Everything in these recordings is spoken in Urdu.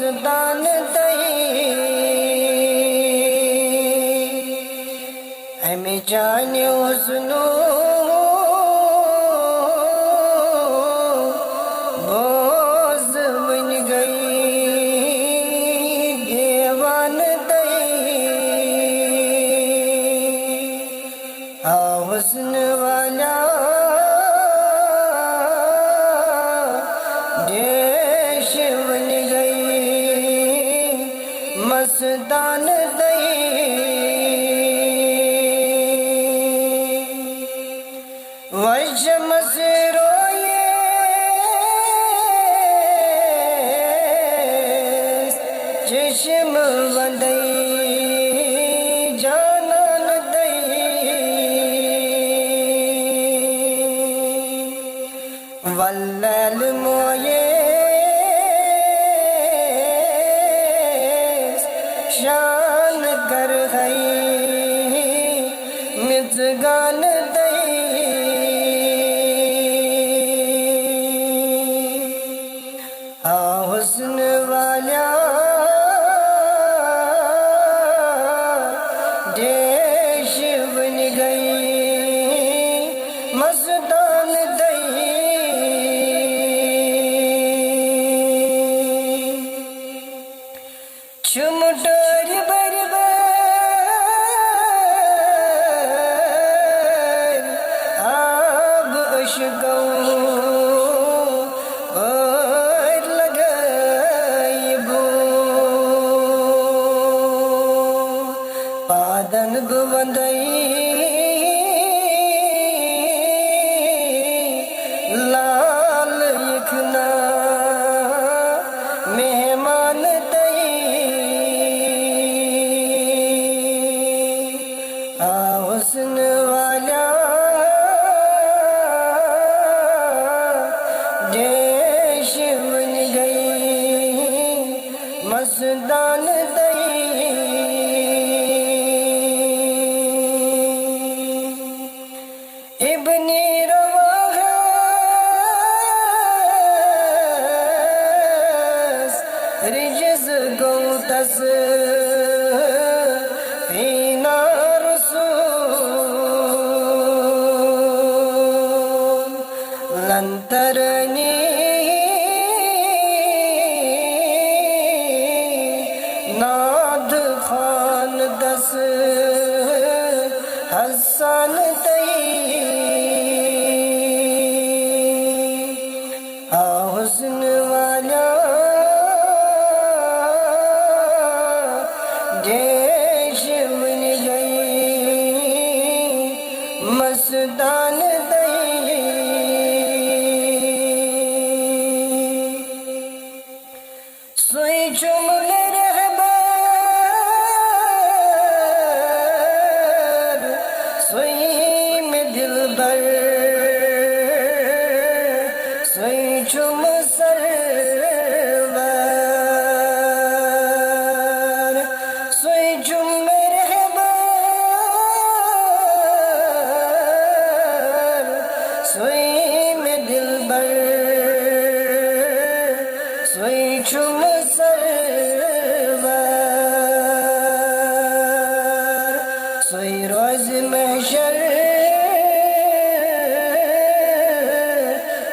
مستان دئی ہمیں جانے حسنو بوز بن گئی دیوان دئی حسن والا دیش بن گئی مستان دئی وشمس روئے چشم بندئی جانان دئی واللیل موئے شان کر گئی مزگان دئی حسن والا دیش بن گئی مستان دئی چمٹر بربر آب اشکوں پادن بندئی لال یکنا مہمان دئی حسن والا دیش بن گئی مستان دئی ابن رواحہ رجز گوتس فینا رسول لنترنی ناد خان دس حسن دئی حسن والا دیش بن گئی مستان دئی سوئی چمل رہبر سوئی میں دل بر سوئی چم سرور سوئی چم رہبر سوئی میں دل بر سوئی چم سرور سوئی روز محشر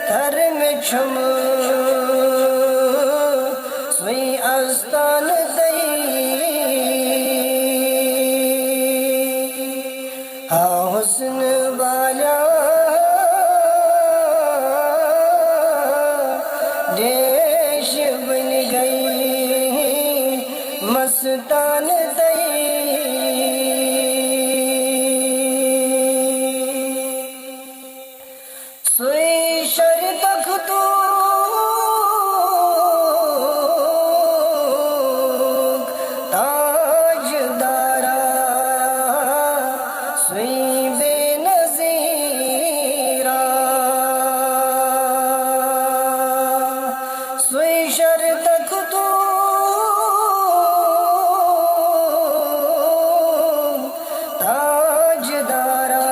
تر میں چھم سوئی آستان دئی حسن والا دیش بن گئی مستان دئی سوئی شر تختو تاج دارا سوئی بے نظیرہ سوئی شر تختو تاج دارا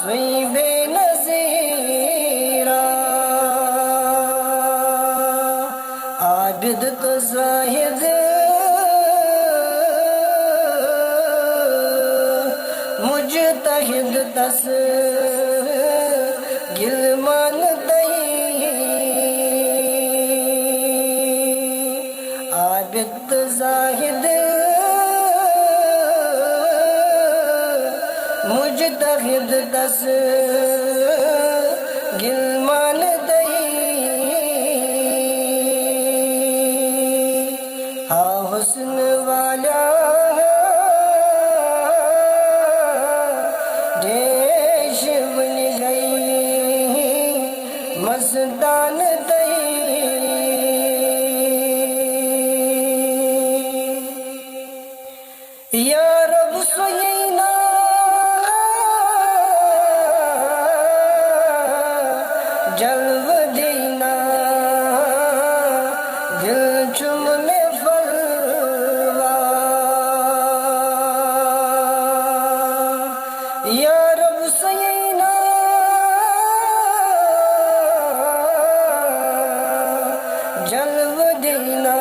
سوئی بے نظیرہ عابد تو زاہد مجتہد تس گلمان دہی عابد تو زاہد مجتہد تس گلمان حسن والا دیش بن گئی مستان یا رب سوئینا جلو دینا دل چمنے یا رب سینا جلو دینا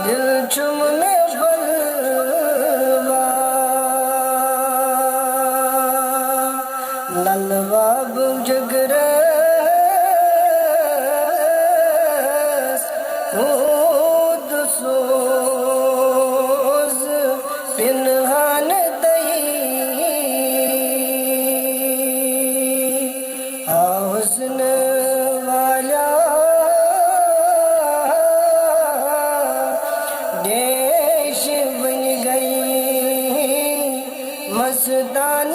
دل چمنے بلوا للوا بجگرس خود سوز پنہان حسن والا دیش بن گئی مستان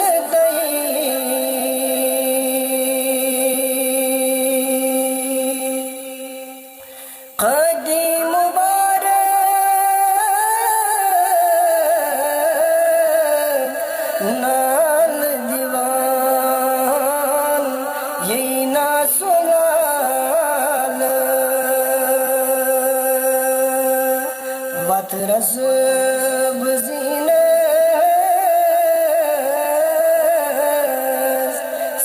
قدیم مبارک نال دیوان یہی نا سلال وط رس بزینس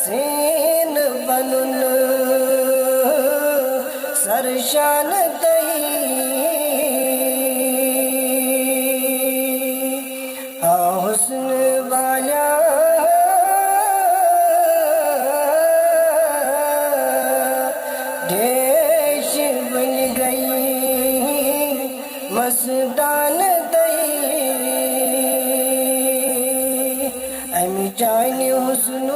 سین بنن سرشان حسن والا دیش بن گئی مستان امی جان حسن